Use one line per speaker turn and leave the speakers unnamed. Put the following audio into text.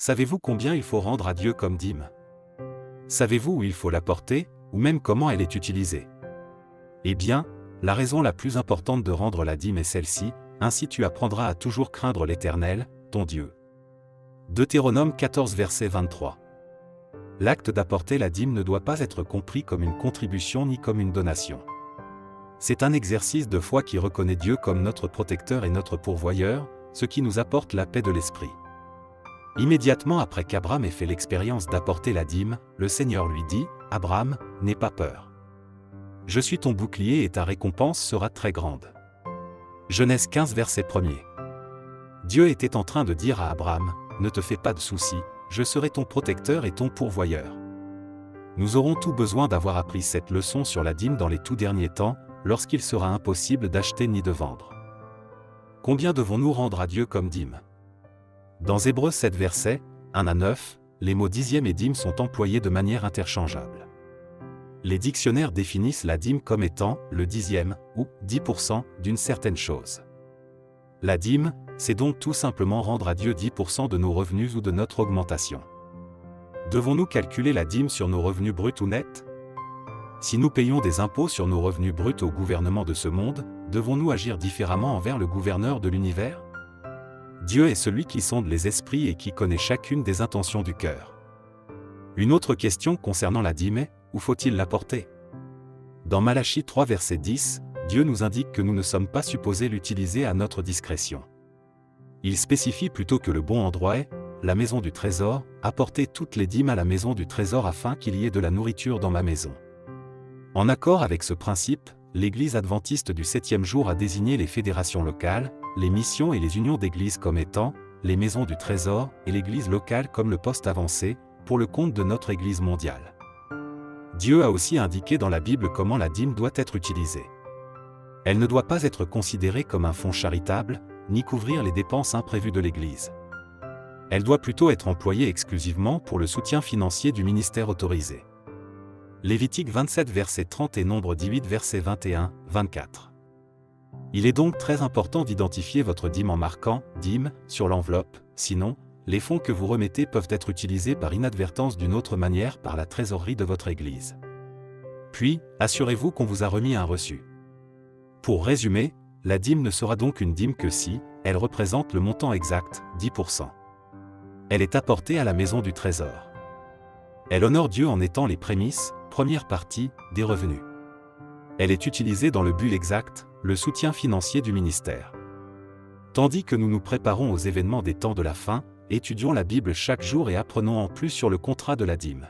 Savez-vous combien il faut rendre à Dieu comme dîme? Savez-vous où il faut l'apporter, ou même comment elle est utilisée? Eh bien, la raison la plus importante de rendre la dîme est celle-ci: ainsi tu apprendras à toujours craindre l'Éternel, ton Dieu. Deutéronome 14 verset 23. L'acte d'apporter la dîme ne doit pas être compris comme une contribution ni comme une donation. C'est un exercice de foi qui reconnaît Dieu comme notre protecteur et notre pourvoyeur, ce qui nous apporte la paix de l'esprit. Immédiatement après qu'Abraham ait fait l'expérience d'apporter la dîme, le Seigneur lui dit: « Abraham, n'aie pas peur. Je suis ton bouclier et ta récompense sera très grande. » Genèse 15 verset 1er. Dieu était en train de dire à Abraham: « Ne te fais pas de soucis, je serai ton protecteur et ton pourvoyeur. » Nous aurons tout besoin d'avoir appris cette leçon sur la dîme dans les tout derniers temps, lorsqu'il sera impossible d'acheter ni de vendre. Combien devons-nous rendre à Dieu comme dîme? Dans Hébreux 7 versets 1 à 9, les mots dixième et dîme sont employés de manière interchangeable. Les dictionnaires définissent la dîme comme étant le dixième, ou 10% d'une certaine chose. La dîme, c'est donc tout simplement rendre à Dieu 10% de nos revenus ou de notre augmentation. Devons-nous calculer la dîme sur nos revenus bruts ou nets? Si nous payons des impôts sur nos revenus bruts au gouvernement de ce monde, devons-nous agir différemment envers le gouverneur de l'univers? Dieu est celui qui sonde les esprits et qui connaît chacune des intentions du cœur. Une autre question concernant la dîme est: où faut-il l'apporter? Dans Malachie 3 verset 10, Dieu nous indique que nous ne sommes pas supposés l'utiliser à notre discrétion. Il spécifie plutôt que le bon endroit est la maison du trésor: apportez toutes les dîmes à la maison du trésor afin qu'il y ait de la nourriture dans ma maison. En accord avec ce principe, l'Église adventiste du 7e jour a désigné les fédérations locales, les missions et les unions d'églises comme étant les maisons du trésor et l'Église locale comme le poste avancé, pour le compte de notre Église mondiale. Dieu a aussi indiqué dans la Bible comment la dîme doit être utilisée. Elle ne doit pas être considérée comme un fonds charitable, ni couvrir les dépenses imprévues de l'Église. Elle doit plutôt être employée exclusivement pour le soutien financier du ministère autorisé. Lévitique 27 verset 30 et Nombre 18 verset 21-24. Il est donc très important d'identifier votre dîme en marquant « dîme » sur l'enveloppe, sinon, les fonds que vous remettez peuvent être utilisés par inadvertance d'une autre manière par la trésorerie de votre Église. Puis, assurez-vous qu'on vous a remis un reçu. Pour résumer, la dîme ne sera donc une dîme que si elle représente le montant exact, 10%. Elle est apportée à la maison du trésor. Elle honore Dieu en étant les prémices, première partie, des revenus. Elle est utilisée dans le but exact, le soutien financier du ministère. Tandis que nous nous préparons aux événements des temps de la fin, étudions la Bible chaque jour et apprenons en plus sur le contrat de la dîme.